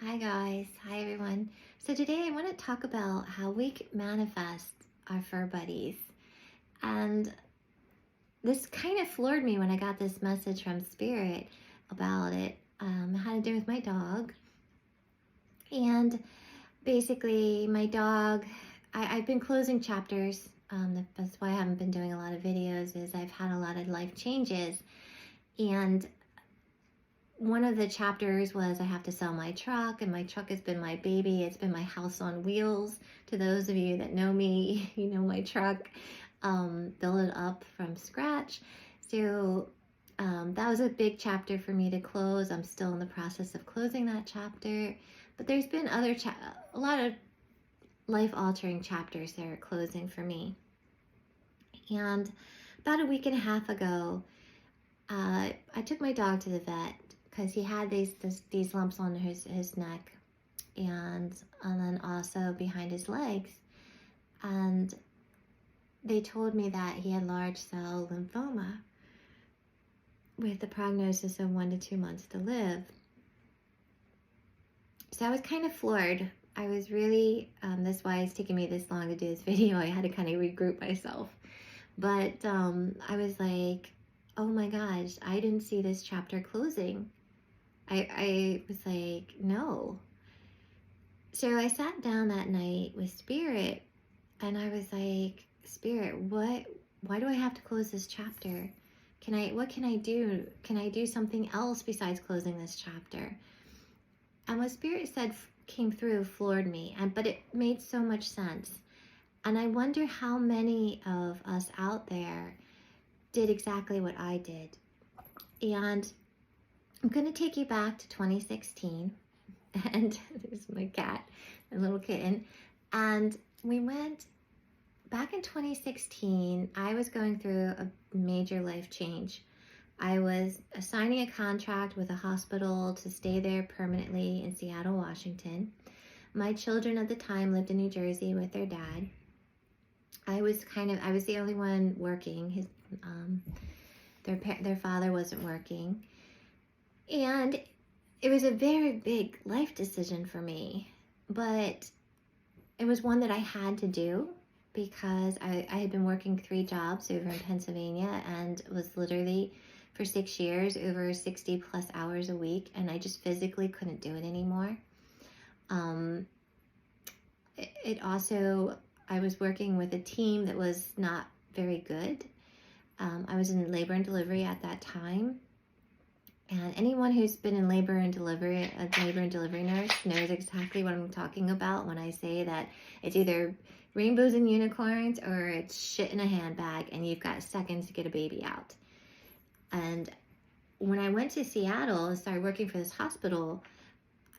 Hi guys, hi everyone. So today I want to talk about how we can manifest our fur buddies. And this kind of floored me when I got this message from Spirit about it. It had to do with my dog. And basically my dog, I've been closing chapters. That's why I haven't been doing a lot of videos, is I've had a lot of life changes. And one of the chapters was I have to sell my truck, and my truck has been my baby. It's been my house on wheels. To those of you that know me, you know my truck, build it up from scratch. So that was a big chapter for me to close. I'm still in the process of closing that chapter, but there's been a lot of life-altering chapters that are closing for me. And about a week and a half ago, I took my dog to the vet because he had these lumps on his neck and then also behind his legs. And they told me that he had large cell lymphoma with the prognosis of 1 to 2 months to live. So I was kind of floored. I was really, that's why it's taking me this long to do this video. I had to kind of regroup myself. But I was like, oh my gosh, I didn't see this chapter closing. I was like, no. So I sat down that night with Spirit and I was like, Spirit, why do I have to close this chapter? What can I do? Can I do something else besides closing this chapter? And what Spirit said came through, floored me, but it made so much sense. And I wonder how many of us out there did exactly what I did. And I'm going to take you back to 2016, and there's my cat, a little kitten, and we went back in 2016. I was going through a major life change. I was signing a contract with a hospital to stay there permanently in Seattle, Washington. My children at the time lived in New Jersey with their dad. I was the only one working. Their father wasn't working. And it was a very big life decision for me, but it was one that I had to do because I had been working 3 jobs over in Pennsylvania and was literally for 6 years over 60 plus hours a week, and I just physically couldn't do it anymore. I was working with a team that was not very good. I was in labor and delivery at that time. And anyone who's been in labor and delivery, a labor and delivery nurse, knows exactly what I'm talking about when I say that it's either rainbows and unicorns or it's shit in a handbag and you've got seconds to get a baby out. And when I went to Seattle and started working for this hospital,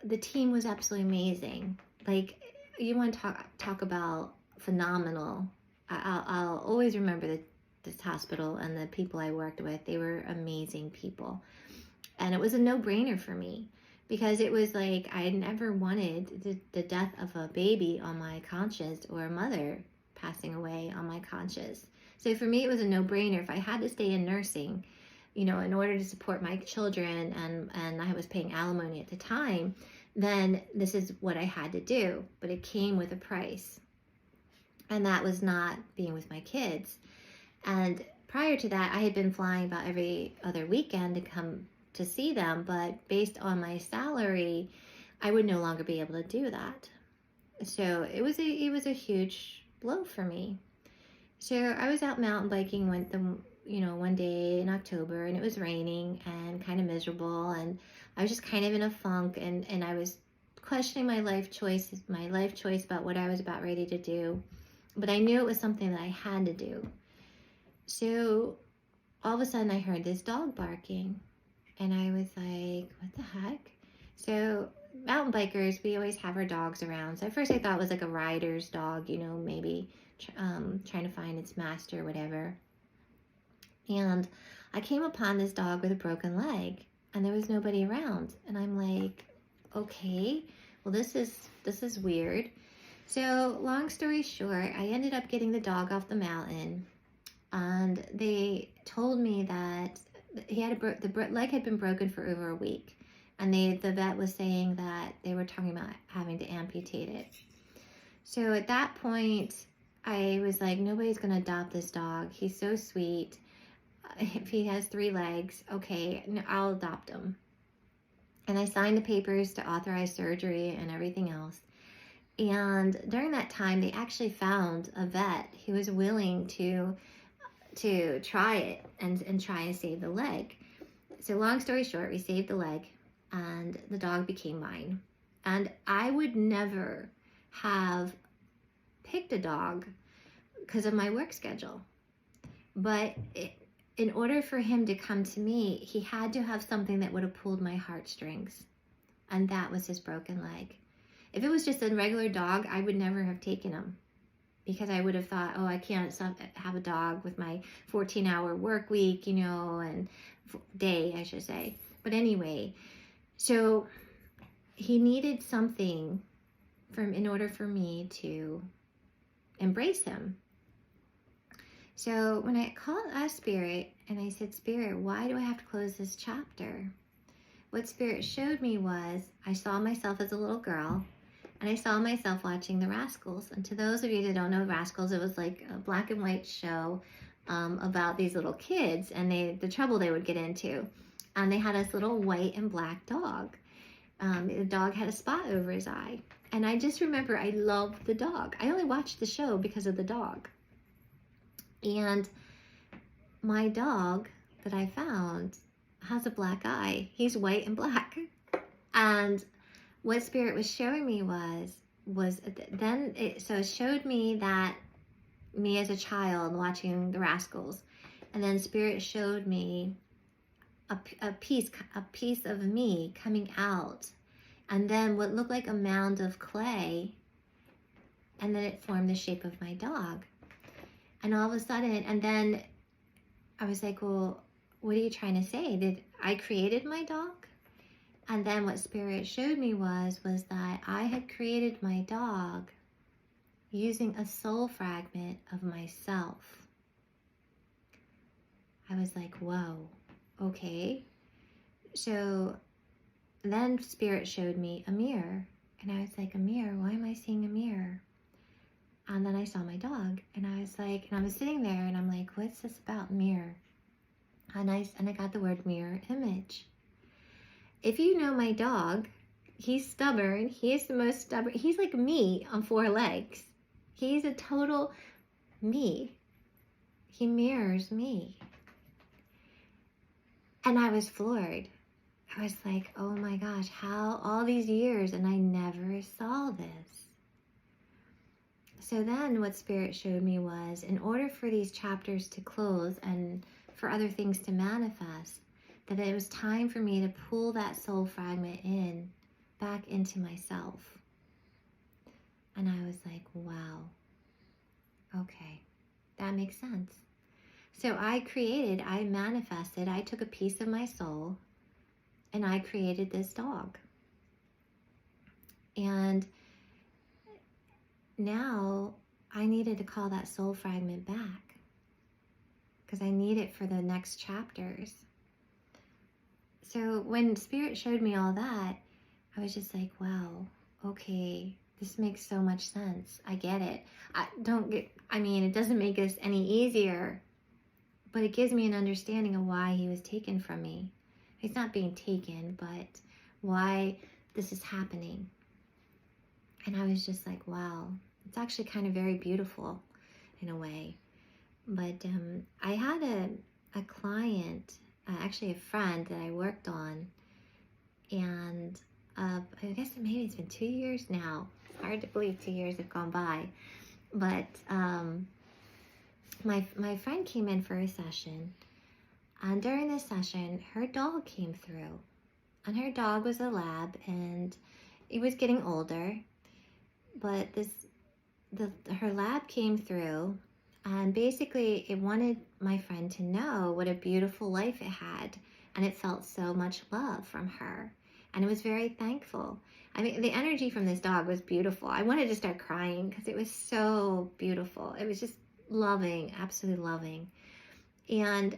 the team was absolutely amazing. Like, you want to talk about phenomenal. I'll always remember this hospital and the people I worked with. They were amazing people. And it was a no-brainer for me because it was like I had never wanted the death of a baby on my conscience or a mother passing away on my conscience. So for me, it was a no-brainer. If I had to stay in nursing, in order to support my children, and I was paying alimony at the time, then this is what I had to do. But it came with a price. And that was not being with my kids. And prior to that, I had been flying about every other weekend to come to see them, but based on my salary, I would no longer be able to do that. So it was a huge blow for me. So I was out mountain biking one day in October, and it was raining and kind of miserable, and I was just kind of in a funk, and I was questioning my life choice about what I was about ready to do, but I knew it was something that I had to do. So all of a sudden I heard this dog barking. And I was like, what the heck? So mountain bikers, we always have our dogs around. So at first I thought it was like a rider's dog, maybe trying to find its master or whatever. And I came upon this dog with a broken leg and there was nobody around. And I'm like, okay, well, this is weird. So long story short, I ended up getting the dog off the mountain, and they told me that he had the leg had been broken for over a week, And the vet was saying that they were talking about having to amputate it. So at that point, I was like, nobody's going to adopt this dog. He's so sweet. If he has 3 legs, okay, I'll adopt him. And I signed the papers to authorize surgery and everything else. And during that time, they actually found a vet who was willing to try it and try and save the leg. So long story short, we saved the leg and the dog became mine. And I would never have picked a dog because of my work schedule. But in order for him to come to me, he had to have something that would have pulled my heartstrings. And that was his broken leg. If it was just a regular dog, I would never have taken him. Because I would have thought, oh, I can't have a dog with my 14-hour work week, and day, I should say. But anyway, so he needed something in order for me to embrace him. So when I asked Spirit, and I said, Spirit, why do I have to close this chapter? What Spirit showed me was I saw myself as a little girl. And I saw myself watching The Rascals. And to those of you that don't know Rascals, it was like a black and white show about these little kids and the trouble they would get into. And they had this little white and black dog. The dog had a spot over his eye. And I just remember I loved the dog. I only watched the show because of the dog. And my dog that I found has a black eye. He's white and black. And what Spirit was showing me it showed me that me as a child watching The Rascals, and then Spirit showed me a piece of me coming out, and then what looked like a mound of clay, and then it formed the shape of my dog. And all of a sudden, and then I was like, well, what are you trying to say? Did I created my dog? And then what Spirit showed me was that I had created my dog using a soul fragment of myself. I was like, whoa, okay. So then Spirit showed me a mirror. And I was like, a mirror? Why am I seeing a mirror? And then I saw my dog. And I was like, and I was sitting there and I'm like, what's this about mirror? And I got the word mirror image. If you know my dog, he's stubborn. He's the most stubborn. He's like me on 4 legs. He's a total me. He mirrors me. And I was floored. I was like, oh my gosh, how all these years and I never saw this. So then what Spirit showed me was in order for these chapters to close and for other things to manifest, that it was time for me to pull that soul fragment back into myself. And I was like, wow, okay, that makes sense. So I manifested, I took a piece of my soul and I created this dog. And now I needed to call that soul fragment back because I need it for the next chapters. So when Spirit showed me all that, I was just like, wow, okay, this makes so much sense. I get it. It doesn't make this any easier, but it gives me an understanding of why he was taken from me. He's not being taken, but why this is happening. And I was just like, wow, it's actually kind of very beautiful in a way. But I had a client, actually a friend that I worked on, and I guess maybe it's been 2 years now. It's hard to believe 2 years have gone by. But my friend came in for a session, and during this session, her dog came through. And her dog was a lab, and it was getting older. But her lab came through, and basically it wanted my friend to know what a beautiful life it had, and it felt so much love from her, and it was very thankful. I mean, the energy from this dog was beautiful. I wanted to start crying because it was so beautiful. It was just loving, absolutely loving. And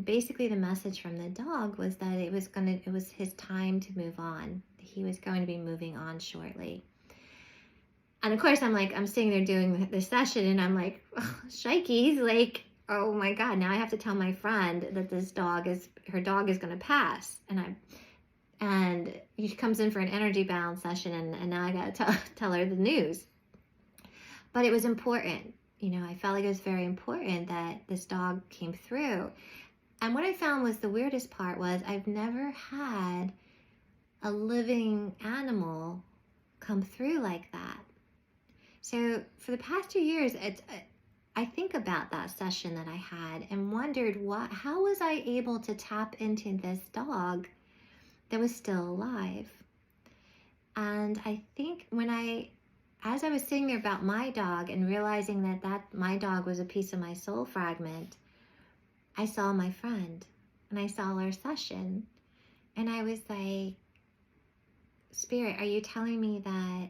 basically the message from the dog was that it was his time to move on. He was going to be moving on shortly. And of course, I'm sitting there doing the session, and I'm like, oh, shikey's like, oh my God, now I have to tell my friend that her dog is going to pass. And she comes in for an energy balance session, and now I got to tell her the news. But it was important. I felt like it was very important that this dog came through. And what I found was the weirdest part was I've never had a living animal come through like that. So for the past 2 years, I think about that session that I had and wondered how was I able to tap into this dog that was still alive? And I think as I was sitting there about my dog and realizing that my dog was a piece of my soul fragment, I saw my friend and I saw our session, and I was like, Spirit, are you telling me that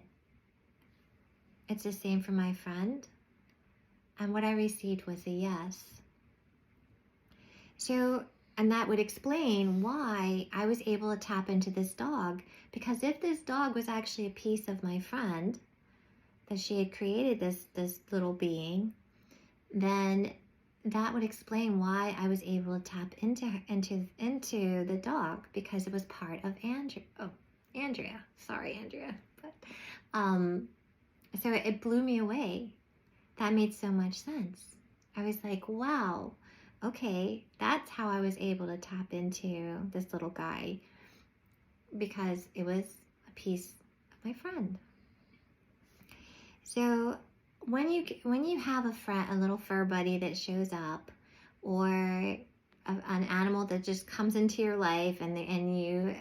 it's the same for my friend? And what I received was a yes. So, and that would explain why I was able to tap into this dog, because if this dog was actually a piece of my friend, that she had created this little being, then that would explain why I was able to tap into the dog, because it was part of Andrea. Sorry, Andrea. But so it blew me away. That made so much sense. I was like, wow, okay, that's how I was able to tap into this little guy, because it was a piece of my friend. So when you have a little fur buddy that shows up, or an animal that just comes into your life, and you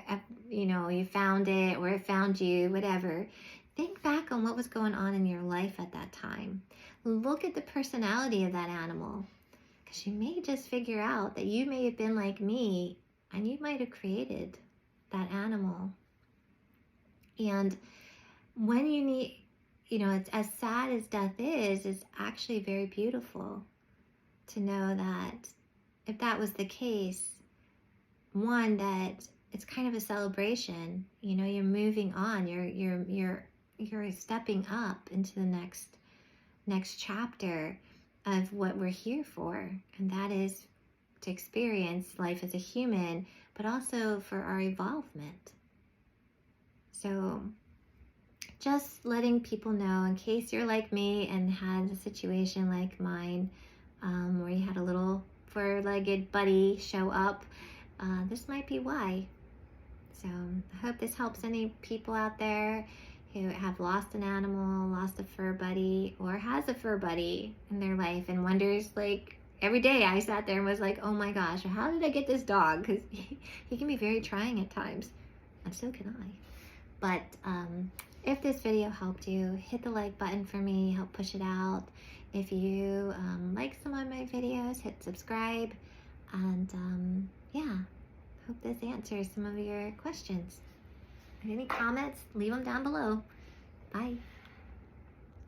found it, or it found you, whatever, think back on what was going on in your life at that time. Look at the personality of that animal, because you may just figure out that you may have been like me, and you might have created that animal. And when you need, it's as sad as death is, it's actually very beautiful to know that if that was the case, one, that it's kind of a celebration. You're moving on. You're stepping up into the next chapter of what we're here for, and that is to experience life as a human, but also for our evolvement. So just letting people know, in case you're like me and had a situation like mine, where you had a little four-legged buddy show up, this might be why. So I hope this helps any people out there who have lost an animal, lost a fur buddy, or has a fur buddy in their life and wonders, like, every day I sat there and was like, oh my gosh, how did I get this dog? Because he can be very trying at times, and so can I. But if this video helped you, hit the like button for me, help push it out. If you like some of my videos, hit subscribe. And yeah, hope this answers some of your questions. Any comments, leave them down below. Bye.